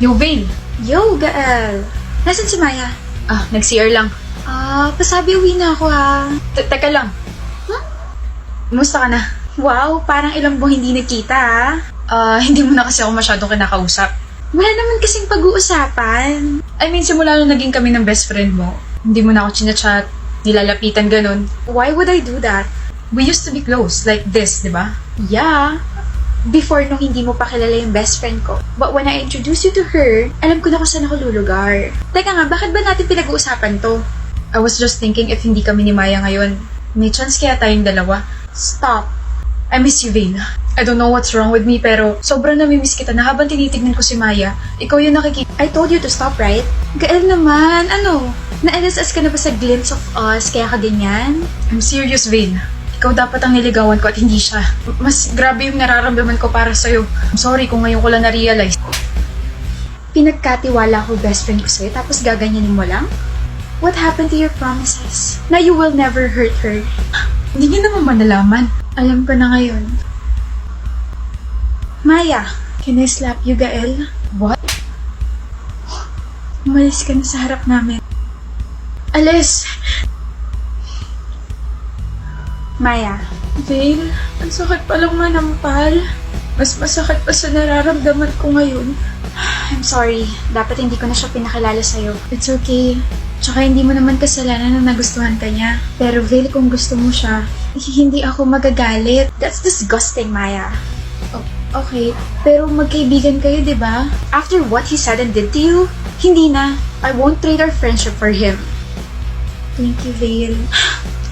Yo, Vale! Yo, Gael! Nasaan si Maya? Nag-CR lang. Pasabi uwi na ako ha. Teka lang. Huh? Kumusta ka na? Wow, parang ilang buwan hindi nagkita ha. Hindi mo na kasi ako masyadong kinakausap. Wala naman kasing pag-uusapan. I mean, simula nung naging kami ng best friend mo, hindi mo na ako chinachat, nilalapitan ganun. Why would I do that? We used to be close, like this, di ba? Yeah. Before nung hindi mo pa kilala yung best friend ko. But when I introduced you to her, alam ko na kung saan ako lulugar. Teka nga, bakit ba natin pinag-uusapan to? I was just thinking if hindi kami ni Maya ngayon, may chance kaya tayong dalawa. Stop. I miss you, Vale. I don't know what's wrong with me, pero sobrang namimiss kita na habang tinitignan ko si Maya, ikaw yung nakikita. I told you to stop, right? Gael naman, ano? Na-LSS ka na ba sa glimpse of us kaya ka ganyan? I'm serious, Vale. Ikaw dapat ang niligawan ko at hindi siya. Mas grabe yung nararamdaman ko para sa'yo. I'm sorry kung ngayon ko lang na-realize. Pinagkatiwala ko best friend ko sa'yo tapos gaganyanin mo lang? What happened to your promises? Na you will never hurt her. Hindi niya naman manalaman. Alam ko na ngayon. Maya, can I slap you, Gael? What? Umalis ka na sa harap namin. Alis! Maya. Vale, ang sakit palang manampal. Mas masakit pa sa nararamdaman ko ngayon. I'm sorry. Dapat hindi ko na siya pinakilala sa'yo. It's okay. Tsaka hindi mo naman kasalanan na nagustuhan ka niya. Pero Vale, kung gusto mo siya, hindi ako magagalit. That's disgusting, Maya. Okay, pero magkaibigan kayo, di ba? After what he said and did to you, hindi na. I won't trade our friendship for him. Thank you, Vale.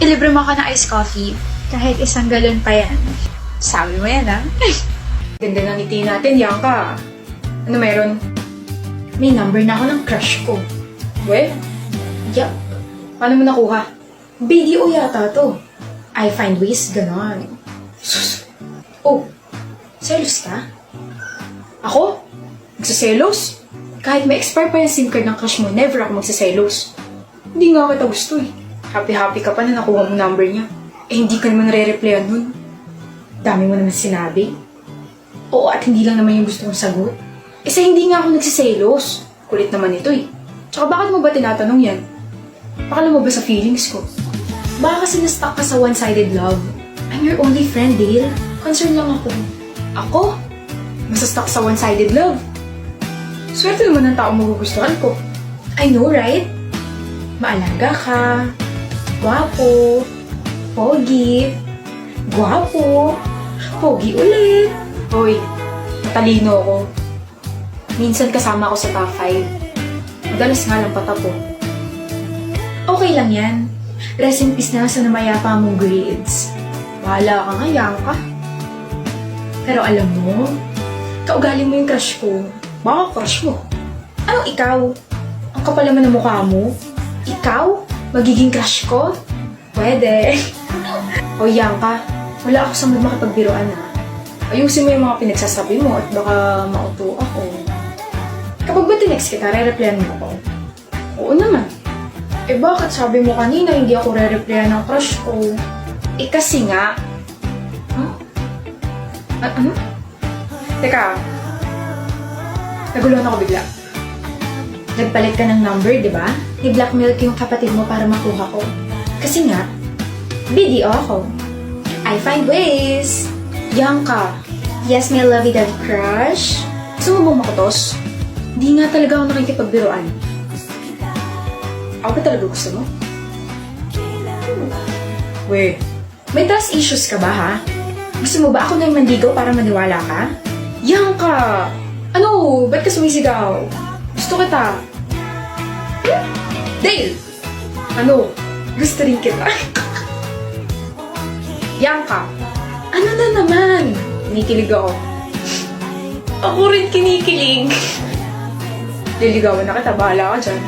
Ilibre mo ka ng iced coffee. Kahit isang galon pa yan. Sabi mo yan, ha? Ganda ng ngiti natin, Yanka. Ano meron? May number na ako ng crush ko. We? Yup. Paano mo nakuha? BDO yata to. I find ways ganon. Sus. Oh, selos ka? Ako? Magsaselos? Kahit may expire pa yung SIM card ng crush mo, never ako magsaselos. Hindi nga kita gusto eh. Happy-happy ka pa na nakuha mo number niya. Eh hindi ka naman nare-replyan nun. Dami mo naman sinabi. Oo, at hindi lang naman yung gusto kong sagot. Eh sa hindi nga ako nagsiselos. Kulit naman ito eh. Tsaka bakit mo ba tinatanong yan? Pakala mo ba sa feelings ko? Baka kasi na-stuck ka sa one-sided love. I'm your only friend, Dale. Concern lang ako. Ako? Masastuck sa one-sided love. Swerte naman ng tao magugustuhan ko. I know, right? Maalaga ka. Gwapo. Pogi. Gwapo. Pogi ulit. Hoy, matalino ako. Minsan kasama ako sa top 5. Madalas nga lang patapo. Okay lang yan. Rest in peace na sa namayapa mong grades. Bahala ka nga, Yanka. Pero alam mo, kaugali mo yung crush ko. Baka crush mo. Anong ikaw? Ang kapal naman ng mukha mo. Ikaw? Magiging crush ko? Pwede. Hoy, Yanka. Wala ako sa mood makipagbiruan ha. Ayusin mo yung mga pinagsasabi mo at baka mauto ako. Kapag ba tinext kita, re-replyan mo ako? Oo naman. Eh bakit sabi mo kanina hindi ako re-replyan ng crush ko? Eh kasi nga, Ano? Teka. Naguluhan ako bigla. nagpalit ka ng number, di ba? Ni-blackmail ko yung kapatid mo para makuha ko. Kasi nga, BDO ako. I find ways. Yanka. Yes, my lovey-dovey crush. Gusto mo bang makutos? Hindi nga talaga ako nakikipagbiruan. Ako ba talaga gusto mo? We, May trust issues ka ba, ha? Gusto mo ba ako na yung mandigaw para maniwala ka? Yanka! Ano? Ba't ka sumisigaw? Gusto kita. Dale! Ano? Gusto rin kita. Yanka! Ano na naman? Kinikilig ako. Ako rin kinikilig. Liligawan na kita, bahala ka dyan.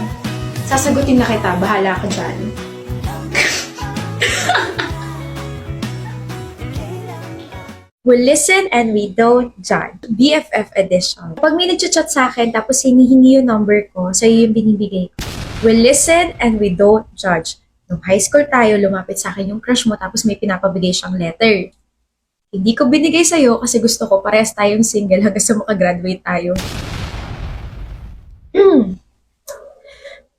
Sasagutin na kita, bahala ka dyan. We listen and we don't judge. BFF edition. Pag may nag-chat sa akin tapos hinihingi yung number ko, sa'yo yung binibigay ko. We listen and we don't judge. Nung high school tayo, lumapit sa akin yung crush mo tapos may pinapabigay siyang letter. Hindi ko binigay sa'yo kasi gusto ko parehas tayong single hanggang sa makagraduate tayo.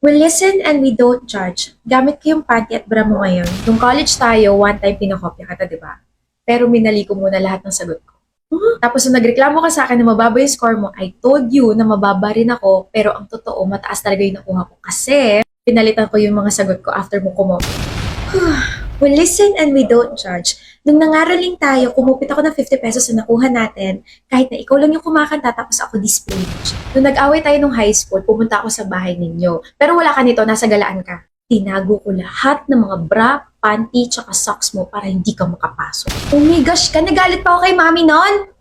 We listen and we don't judge. Gamit ko yung panty at bra mo ngayon. Nung college tayo, one time pinakopya kita, di ba? Pero minali ko muna lahat ng sagot ko. Tapos nung nagreklamo ka sa akin na mababa yung score mo, I told you na mababa rin ako, pero ang totoo, mataas talaga yung nakuha ko. Kasi, pinalitan ko yung mga sagot ko after mo kumopya. We listen and we don't judge. Nung nangaraling tayo, kumupit ako ng 50 pesos na nakuha natin, kahit na ikaw lang yung kumakanta tapos ako display. Nung nag-away tayo nung high school, pumunta ako sa bahay ninyo. Pero wala ka nito, nasa galaan ka. Tinago ko lahat ng mga bra, panty, tsaka socks mo para hindi ka makapasok. Oh my gosh, ka nagalit pa ako kay mami nun?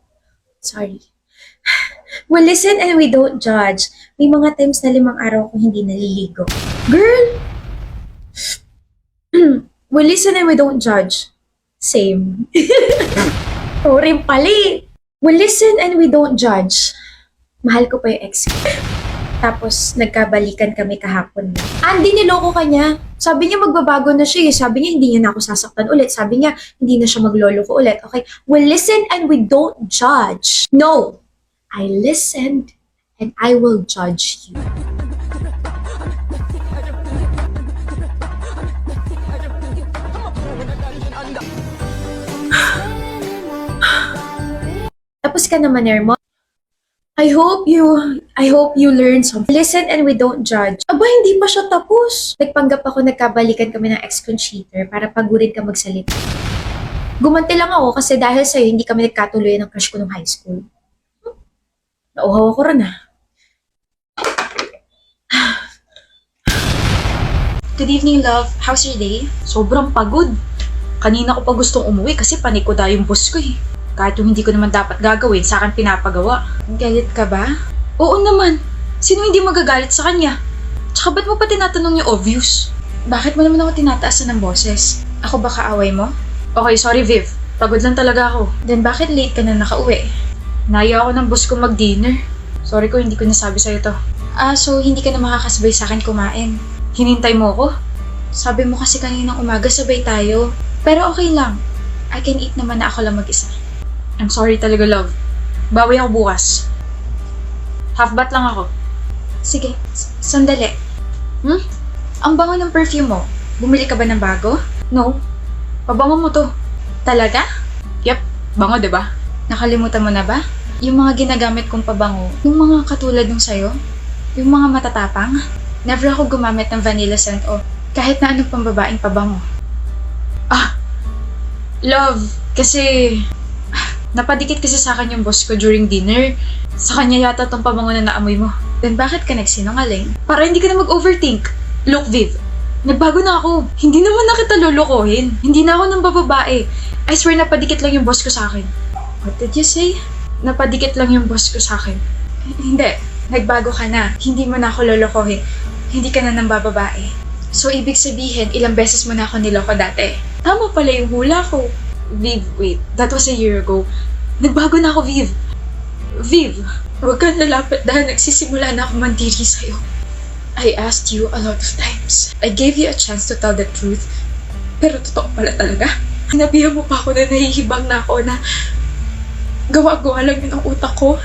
Sorry. We listen and we don't judge. May mga times na 5 araw akong hindi naliligo. Girl! We listen and we don't judge. Same. Sorry pali. We listen and we don't judge. Mahal ko pa yung ex ko. Tapos, nagkabalikan kami kahapon. Andy, niloko ka niya. Sabi niya magbabago na siya. Sabi niya hindi niya na ako sasaktan ulit. Sabi niya hindi na siya maglolo ko ulit. Okay? We listen and we don't judge. No! I listened and I will judge you. Tapos ka naman, Ermo. I hope you learn something. Listen and we don't judge. Aba, hindi pa siya tapos. Nagpanggap ako nagkabalikan kami ng ex kong cheater para pagurin ka magsalita. Gumanti lang ako kasi dahil sa'yo hindi kami nagkatuloy ng crush ko nung high school. Nauhaw ako rin Good evening, love. How's your day? Sobrang pagod. Kanina ko pa gustong umuwi kasi panikoda yung boss ko eh. Kahit yung hindi ko naman dapat gagawin, sa akin pinapagawa. Galit ka ba? Oo naman. Sino hindi magagalit sa kanya? Tsaka ba't mo pa tinatanong yung obvious? Bakit mo naman ako tinataasan ng boses? Ako ba kaaway mo? Okay, sorry Viv. Pagod lang talaga ako. Then bakit late ka na nakauwi? Naya ako ng boss ko mag-dinner. Sorry ko, hindi ko nasabi sa'yo to. So hindi ka na makakasabay sa akin kumain. Hinintay mo ako? Sabi mo kasi kaninang umaga sabay tayo. Pero okay lang. I can eat naman na ako lang mag-isa. I'm sorry talaga, love. Bawi ako bukas. Half-bat lang ako. Sige, sandali. Ang bango ng perfume mo. Bumili ka ba ng bago? No. Pabango mo to. Talaga? Yep. Bango, diba? Nakalimutan mo na ba? Yung mga ginagamit kong pabango, yung mga katulad nung sayo, yung mga matatapang, never ako gumamit ng vanilla scent o kahit na anong pambabaeng pabango. Love, kasi napadikit kasi sa akin yung boss ko during dinner. Sa kanya yata tong pabango na naamoy mo. Then bakit ka nagsinungaling? Para hindi ka na mag-overthink. Look, Viv, nagbago na ako. Hindi naman na kita lulukohin. Hindi na ako nang bababae. I swear napadikit lang yung boss ko sa akin. What did you say? Napadikit lang yung boss ko sa akin. Hindi. Nagbago ka na. Hindi mo na ako lolokohin. Hindi ka na nang bababae. So, ibig sabihin, ilang beses mo na ako niloko dati. Tama pala yung hula ko. Viv, wait. That was a year ago. Nagbago na ako, Viv. Viv, huwag kang lalapit dahil nagsisimula na ako mandiri sa'yo. I asked you a lot of times. I gave you a chance to tell the truth. Pero totoo pala talaga. Sinabihan mo pa ako na nahihibang na ako na gawa-gawa lang yun ang utak ko.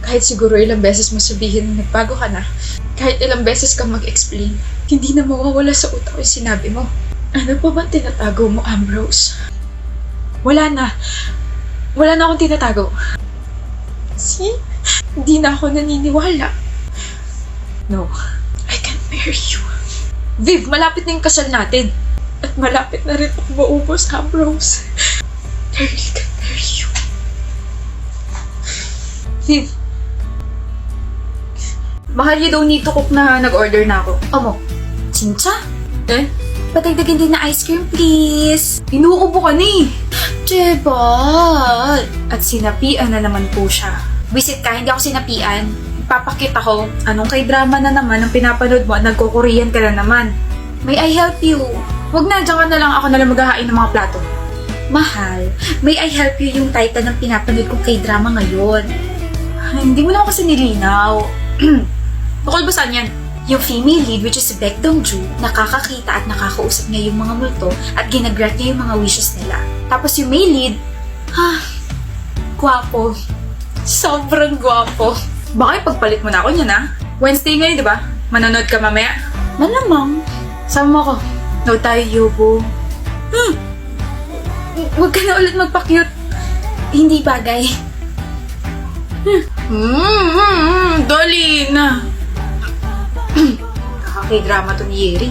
Kahit siguro ilang beses mo sabihin na nagbago ka na, kahit ilang beses kang mag-explain, hindi na mawawala sa utak ko yung sinabi mo. Ano pa ba tinatago mo, Ambrose? Wala na. Wala na akong tinatago. See? Hindi na ako naniniwala. No. I can't marry you. Viv, malapit na yung kasal natin. At malapit na rin ako maubos, Ambrose. I really can't marry you. Viv. Mahal, you don't need to cook na nag-order na ako. Omo, Chincha? Eh? Patagdagan din na ice cream, please. Inuubo ka ni. Diba? At sinapian na naman po siya. Visit ka, hindi ako sinapian. Papakita ko, anong kay-drama na naman ang pinapanood mo at nagko-Korean ka na naman. May I help you? Huwag na, dyan ka na lang, ako na lang maghahain ng mga plato. Mahal, may I help you yung title ng pinapanood kong K-drama ngayon. Hindi mo na ako kasi nilinaw. Tukol ba saan yan? Yung female lead, which is si Baek Dong-ju, nakakakita at nakakausap niya yung mga multo at ginagrant niya yung mga wishes nila. Tapos yung male lead, gwapo. Sobrang gwapo. Baka ipagpalit mo na ako niyan, ha? Wednesday ngayon, di ba? Manonood ka mamaya. Malamang. Sama mo ako. Nood tayo, Yubo. Huwag ka na ulit magpa-cute. Hindi bagay. Dali na. Nakakay-drama to ni Yeri.